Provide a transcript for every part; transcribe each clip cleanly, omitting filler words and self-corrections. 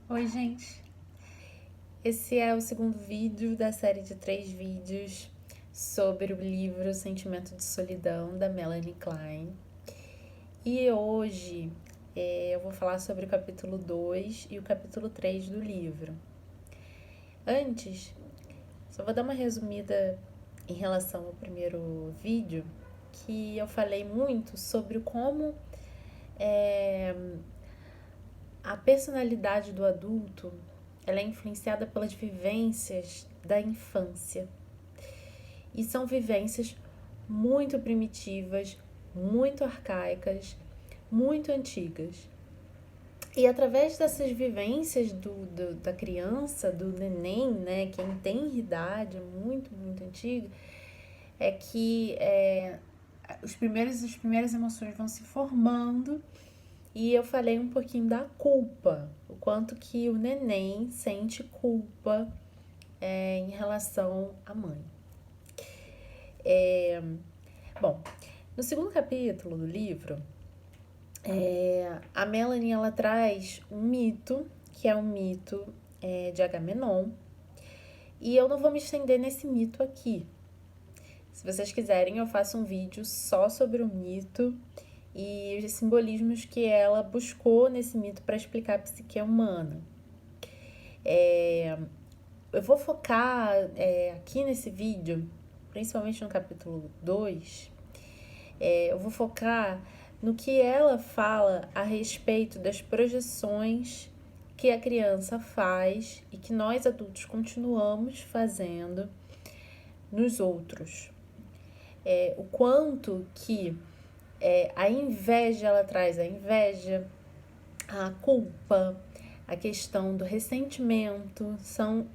Oi, gente. Esse é o segundo vídeo da série de 3 vídeos sobre o livro Sentimento de Solidão, da Melanie Klein. E hoje eu vou falar sobre o capítulo 2 e o capítulo 3 do livro. Antes, só vou dar uma resumida em relação ao primeiro vídeo, que eu falei muito sobre como a personalidade do adulto ela é influenciada pelas vivências da infância. E são vivências muito primitivas, muito arcaicas, muito antigas. E através dessas vivências da criança, do neném, né, quem tem idade muito antiga, é que as primeiras emoções vão se formando. E eu falei um pouquinho da culpa, o quanto que o neném sente culpa em relação à mãe. Bom, no segundo capítulo do livro, a Melanie ela traz um mito, que é um mito de Agamenon, e eu não vou me estender nesse mito aqui. Se vocês quiserem, eu faço um vídeo só sobre o mito e os simbolismos que ela buscou nesse mito para explicar a psique humana. Eu vou focar aqui nesse vídeo, principalmente no capítulo 2, eu vou focar no que ela fala a respeito das projeções que a criança faz e que nós adultos continuamos fazendo nos outros. O quanto que a inveja, ela traz a inveja, a culpa, a questão do ressentimento, são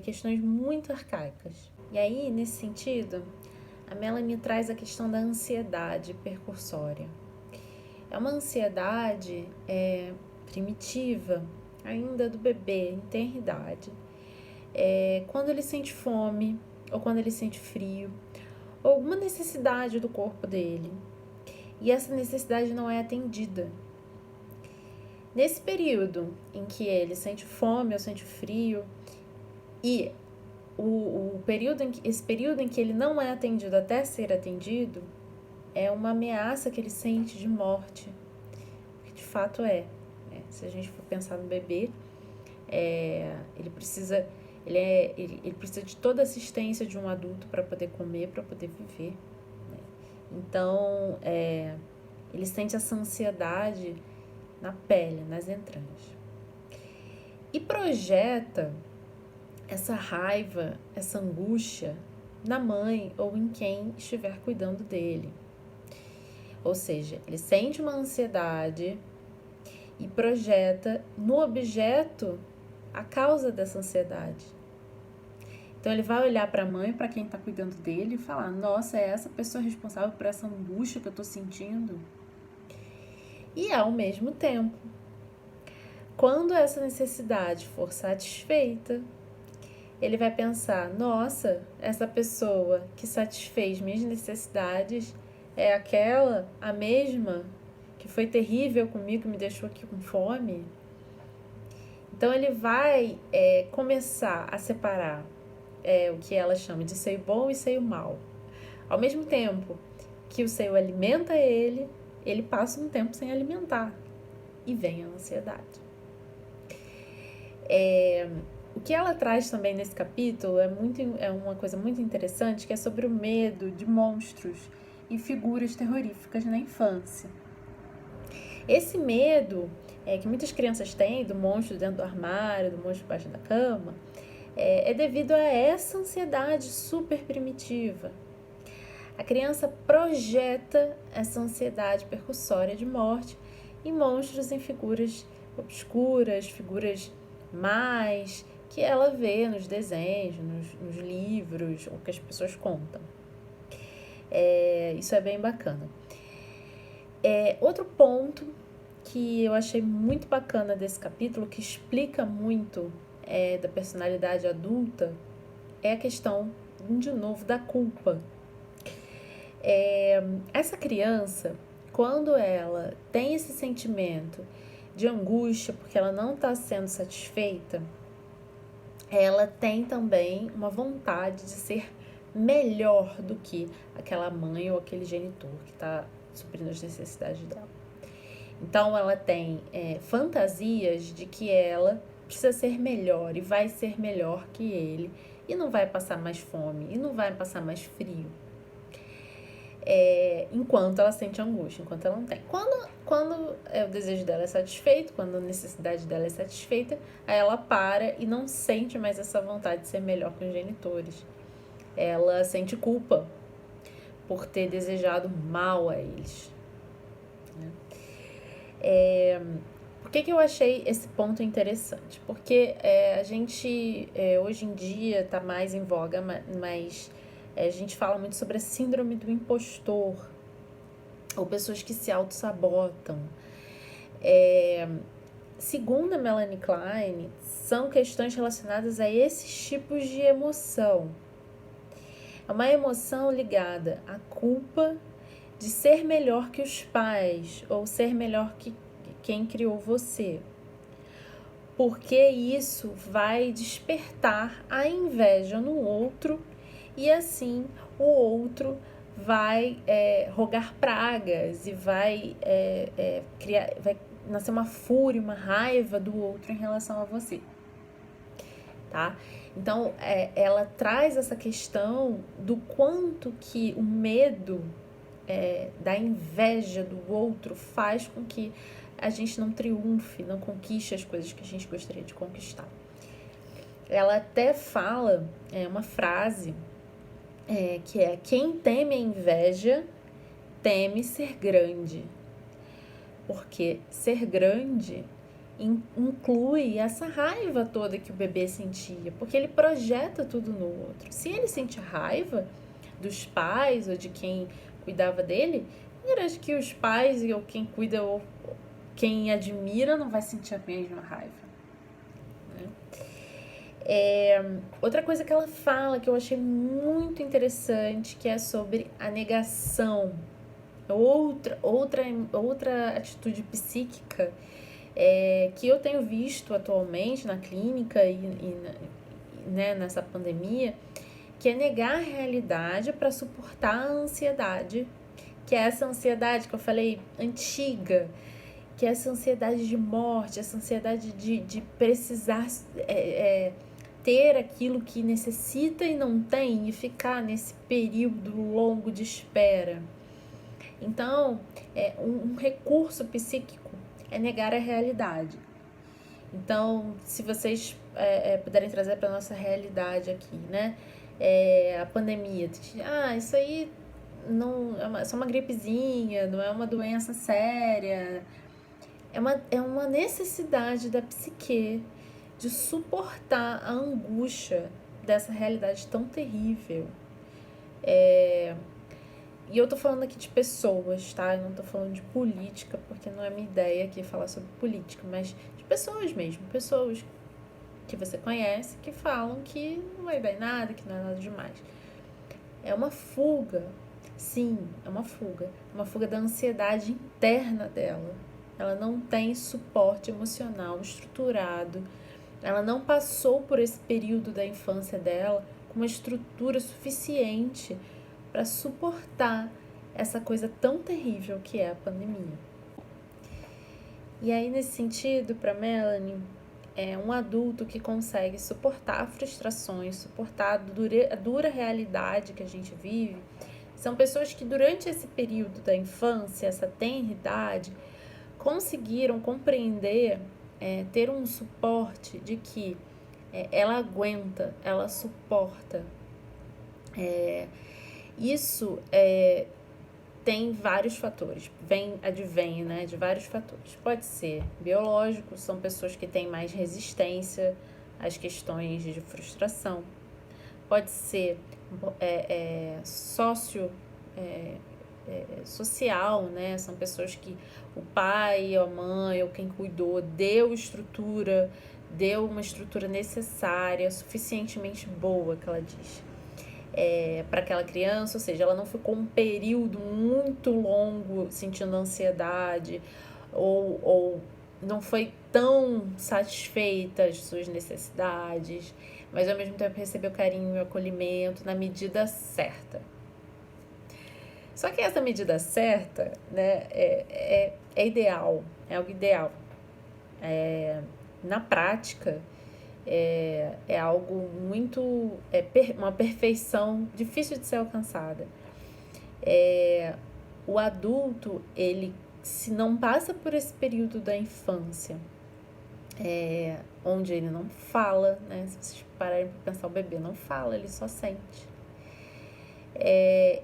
questões muito arcaicas. E aí, nesse sentido, a Melanie traz a questão da ansiedade percursória. É uma ansiedade primitiva, ainda do bebê, em tenra idade. Quando ele sente fome, ou quando ele sente frio, ou alguma necessidade do corpo dele, e essa necessidade não é atendida. Nesse período em que ele sente fome ou sente frio, e esse período em que ele não é atendido até ser atendido, é uma ameaça que ele sente de morte. Que de fato é. Se a gente for pensar no bebê, ele precisa de toda a assistência de um adulto para poder comer, para poder viver. Né? Então, ele sente essa ansiedade na pele, nas entranhas. E projeta essa raiva, essa angústia na mãe ou em quem estiver cuidando dele. Ou seja, ele sente uma ansiedade e projeta no objeto a causa dessa ansiedade. Então ele vai olhar para a mãe, para quem está cuidando dele e falar: nossa, é essa pessoa responsável por essa angústia que eu estou sentindo? E ao mesmo tempo, quando essa necessidade for satisfeita, ele vai pensar: nossa, essa pessoa que satisfez minhas necessidades é a mesma que foi terrível comigo, me deixou aqui com fome. Então ele vai começar a separar o que ela chama de seio bom e seio mau. Ao mesmo tempo que o seio alimenta ele passa um tempo sem alimentar e vem a ansiedade. O que ela traz também nesse capítulo é uma coisa muito interessante, que é sobre o medo de monstros e figuras terroríficas na infância. Esse medo que muitas crianças têm do monstro dentro do armário, do monstro debaixo da cama, é devido a essa ansiedade super primitiva. A criança projeta essa ansiedade percussória de morte em monstros, em figuras obscuras, figuras más, que ela vê nos desenhos, nos livros, o que as pessoas contam. Isso é bem bacana. Outro ponto que eu achei muito bacana desse capítulo, que explica muito da personalidade adulta, é a questão, de novo, da culpa. Essa criança, quando ela tem esse sentimento de angústia porque ela não está sendo satisfeita, ela tem também uma vontade de ser melhor do que aquela mãe ou aquele genitor que está suprindo as necessidades dela. Então, ela tem fantasias de que ela precisa ser melhor e vai ser melhor que ele e não vai passar mais fome e não vai passar mais frio. Enquanto ela sente angústia, enquanto ela não tem. Quando o desejo dela é satisfeito, quando a necessidade dela é satisfeita, aí ela para e não sente mais essa vontade de ser melhor que os genitores. Ela sente culpa por ter desejado mal a eles. Por que eu achei esse ponto interessante? Porque a gente, hoje em dia, está mais em voga, mas a gente fala muito sobre a síndrome do impostor, ou pessoas que se auto-sabotam. Segundo a Melanie Klein, são questões relacionadas a esses tipos de emoção. É uma emoção ligada à culpa de ser melhor que os pais, ou ser melhor que quem criou você. Porque isso vai despertar a inveja no outro e assim o outro vai rogar pragas e vai nascer uma fúria, uma raiva do outro em relação a você, tá? Então, ela traz essa questão do quanto que o medo da inveja do outro faz com que a gente não triunfe, não conquiste as coisas que a gente gostaria de conquistar. Ela até fala uma frase que é: quem teme a inveja teme ser grande. Porque ser grande inclui essa raiva toda que o bebê sentia, porque ele projeta tudo no outro. Se ele sente raiva dos pais ou de quem cuidava dele, eu acho que os pais ou quem cuida ou quem admira não vai sentir a mesma raiva, né? Outra coisa que ela fala que eu achei muito interessante, que é sobre a negação. Outra atitude psíquica que eu tenho visto atualmente na clínica né, nessa pandemia, que é negar a realidade para suportar a ansiedade, que é essa ansiedade que eu falei antiga, que é essa ansiedade de morte, essa ansiedade de precisar ter aquilo que necessita e não tem, e ficar nesse período longo de espera. Então, um recurso psíquico é negar a realidade. Então, se vocês puderem trazer para a nossa realidade aqui, né? A pandemia. Isso aí não é só uma gripezinha, não é uma doença séria. É uma necessidade da psique de suportar a angústia dessa realidade tão terrível. E eu tô falando aqui de pessoas, tá? Eu não tô falando de política, porque não é minha ideia aqui falar sobre política, mas de pessoas mesmo. Pessoas que você conhece que falam que não vai dar em nada, que não é nada demais. É uma fuga. Sim, é uma fuga. É uma fuga da ansiedade interna dela. Ela não tem suporte emocional estruturado. Ela não passou por esse período da infância dela com uma estrutura suficiente para suportar essa coisa tão terrível que é a pandemia. E aí, nesse sentido, para Melanie, um adulto que consegue suportar frustrações, suportar a dura realidade que a gente vive, são pessoas que durante esse período da infância, essa tenridade, conseguiram compreender, ter um suporte de que ela aguenta, ela suporta. Isso tem vários fatores, advém, né, de vários fatores. Pode ser biológico, são pessoas que têm mais resistência às questões de frustração. Pode ser social, né, são pessoas que o pai, a mãe ou quem cuidou deu uma estrutura necessária, suficientemente boa, que ela diz, para aquela criança, ou seja, ela não ficou um período muito longo sentindo ansiedade ou não foi tão satisfeita as suas necessidades, mas ao mesmo tempo recebeu carinho e acolhimento na medida certa. Só que essa medida certa, né, é ideal, é algo ideal. Na prática, é algo muito, uma perfeição difícil de ser alcançada. O adulto, ele, se não passa por esse período da infância, onde ele não fala, né? Se vocês pararem para pensar, o bebê não fala, ele só sente.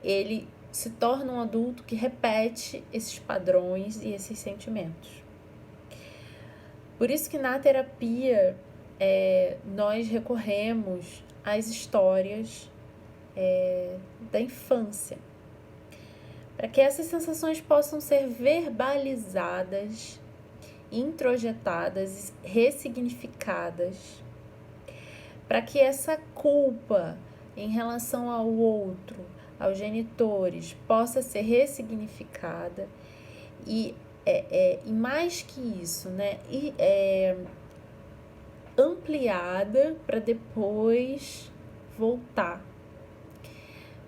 Ele se torna um adulto que repete esses padrões e esses sentimentos. Por isso que na terapia nós recorremos às histórias da infância, para que essas sensações possam ser verbalizadas, introjetadas, ressignificadas, para que essa culpa em relação ao outro, aos genitores, possa ser ressignificada e mais que isso, né? Ampliada para depois voltar.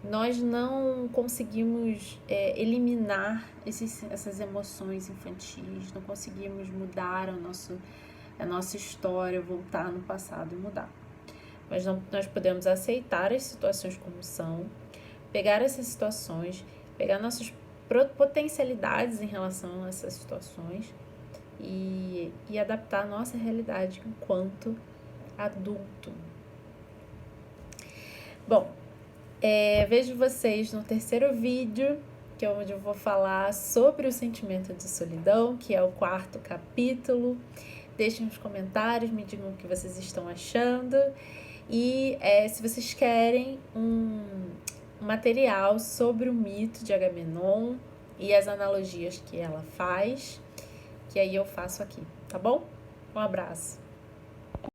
Nós não conseguimos eliminar essas emoções infantis, não conseguimos mudar a nossa história, voltar no passado e mudar. Mas nós podemos aceitar as situações como são, pegar essas situações, pegar nossas potencialidades em relação a essas situações e adaptar a nossa realidade enquanto adulto. Bom, vejo vocês no terceiro vídeo, que é onde eu vou falar sobre o sentimento de solidão, que é o 4º capítulo. Deixem nos comentários, me digam o que vocês estão achando. E se vocês querem um material sobre o mito de Agamenon e as analogias que ela faz, que aí eu faço aqui, tá bom? Um abraço!